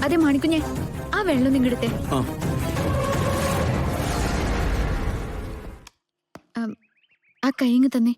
അതെ മാണിക്കുഞ്ഞെ, ആ വെള്ളം നിങ്ങടുത്തെ. ആ കൈങ്ങ് തന്നെ.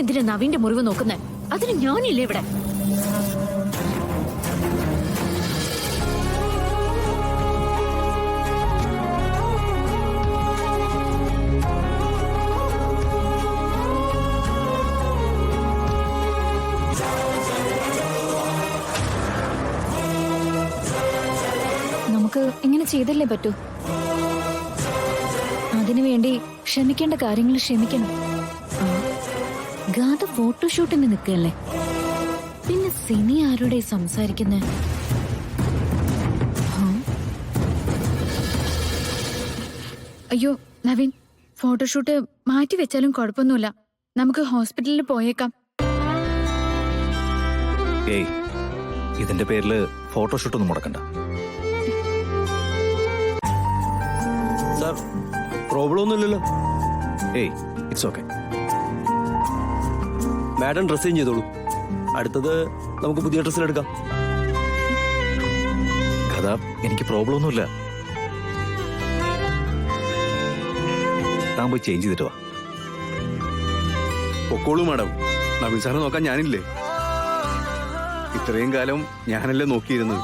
എന്തിനാ നവീന്റെ മുറിവ് നോക്കുന്നേ? അതിന് ഞാനില്ലേ ഇവിടെ? നമുക്ക് ഇങ്ങനെ ചെയ്തല്ലേ പറ്റൂ. അതിനുവേണ്ടി ക്ഷമിക്കേണ്ട കാര്യങ്ങൾ ക്ഷമിക്കണം. ഗാഥ ഫോട്ടോഷൂട്ടിന് നിൽക്കല്ലേ, പിന്നെ സിനി ആരുടെ സംസാരിക്കുന്ന? അയ്യോ നവീൻ, ഫോട്ടോഷൂട്ട് മാറ്റി വെച്ചാലും കുഴപ്പമൊന്നുമില്ല. നമുക്ക് ഹോസ്പിറ്റലിൽ പോയേക്കാം. ഏയ്, ഇതിന്റെ പേരില് ഫോട്ടോഷൂട്ട് ഒന്നും മുടക്കണ്ട. സാർ, പ്രോബ്ലം ഒന്നുമില്ലല്ലോ? ഏയ്, it's okay. Madam dress change ചെയ്തോളൂ. അടുത്തത് നമുക്ക് പുതിയ ഡ്രസ്സിലെടുക്കാം. കഥ എനിക്ക് പ്രോബ്ലം ഒന്നുമില്ല. താൻ പോയി ചേഞ്ച് ചെയ്തിട്ട് വാ. പൊക്കോളൂ മാഡം, നവീൻ സാറിനെ നോക്കാൻ ഞാനില്ലേ? ഇത്രയും കാലം ഞാനല്ലേ നോക്കിയിരുന്നത്.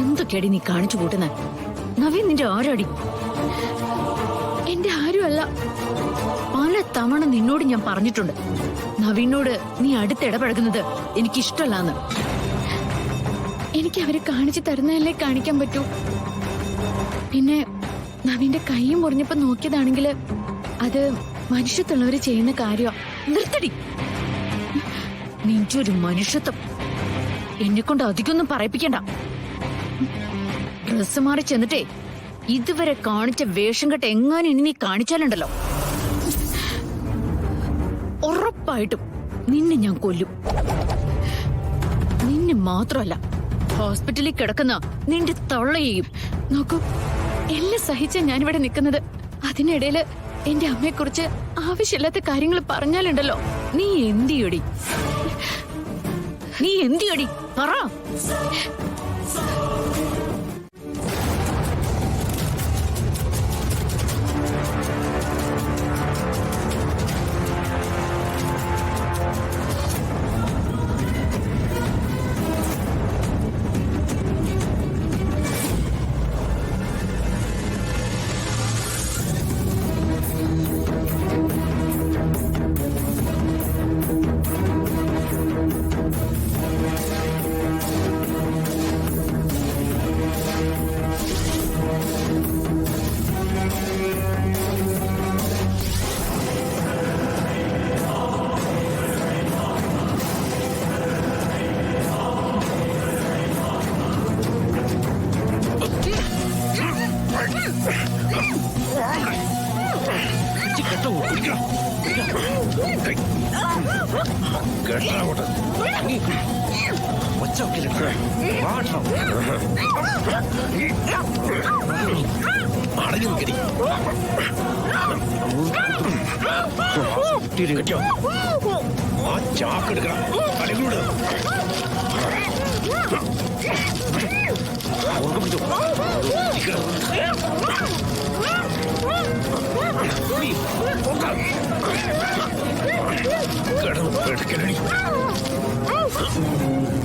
എന്തൊക്കെയാടി നീ കാണിച്ചു കൂട്ടുന്ന? നവീൻ നിന്റെ ആരാടി? എന്റെ ആരുമല്ല. പല തവണ നിന്നോട് ഞാൻ പറഞ്ഞിട്ടുണ്ട്, നവീനോട് നീ അടുത്തിടപഴകുന്നത് എനിക്കിഷ്ടമല്ലാന്ന്. എനിക്ക് അവരെ കാണിച്ചു തരുന്നതല്ലേ കാണിക്കാൻ പറ്റൂ. പിന്നെ നവീന്റെ കൈയും മുറിഞ്ഞപ്പോ നോക്കിയതാണെങ്കിൽ അത് മനുഷ്യത്തുള്ളവര് ചെയ്യുന്ന കാര്യമാ. നിർത്തടി, നിന്റെ ഒരു മനുഷ്യത്വം എന്നെ കൊണ്ട് അധികമൊന്നും പറയിപ്പിക്കണ്ട. ഡ്രസ് മാറി ചെന്നിട്ടേ ഇതുവരെ കാണിച്ച വേഷം കെട്ട് എങ്ങാനും ഇനി നീ കാണിച്ചാലുണ്ടല്ലോ, ഉറപ്പായിട്ടും നിന്നെ ഞാൻ കൊല്ലും. നിന്നെ മാത്രമല്ല, ഹോസ്പിറ്റലിൽ കിടക്കുന്ന നിന്റെ തള്ളയെയും. നോക്കൂ, എല്ലാം സഹിച്ച ഞാനിവിടെ നിൽക്കുന്നത്. അതിനിടയില് എന്റെ അമ്മയെക്കുറിച്ച് ആവശ്യമില്ലാത്ത കാര്യങ്ങൾ പറഞ്ഞാലുണ്ടല്ലോ, നീ എന്തിയടി? നീ എന്തിയടി പറ.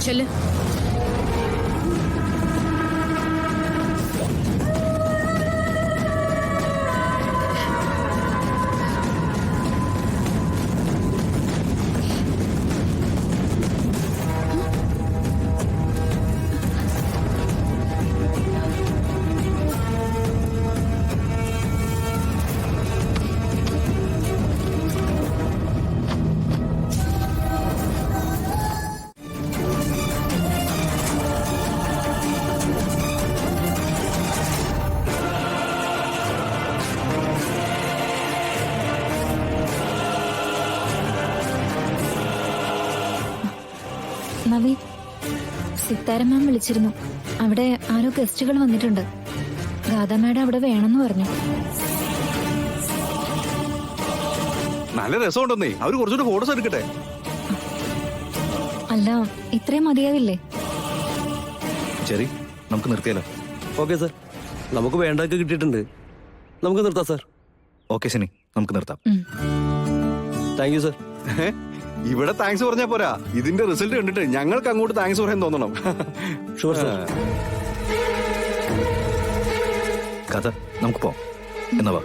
ചെല്ല്. നവി, സിത്താര മാം വിളിച്ചിരുന്നു. അവിടെ ആരോ ഗസ്റ്റുകൾ വന്നിട്ടുണ്ട്. ഗാഥാ മാഡം അവിടെ വേണമെന്ന് പറഞ്ഞു. നല്ല രസമുണ്ടെന്നേ. അവര് കുറച്ചുകൂടെ ഫോട്ടോസ് എടുക്കട്ടെ. അല്ല, ഇത്രയും മതിയാവില്ലേ? ശരി, നമുക്ക് നിർത്തിയാലോ? ഓക്കെ സാർ, നമുക്ക് വേണ്ടതൊക്കെ കിട്ടിയിട്ടുണ്ട്. നമുക്ക് നിർത്താം സാർ. ഓക്കെ ശനി, നമുക്ക് നിർത്താം. Thank you sir. ഇവിടെ താങ്ക്സ് പറഞ്ഞാ പോരാ, ഇതിന്റെ റിസൾട്ട് കണ്ടിട്ട് ഞങ്ങൾക്ക് അങ്ങോട്ട് താങ്ക്സ് പറയാൻ തോന്നണം. Sure sir. കഥ നമുക്ക് പോവാം. എന്നാ വാ.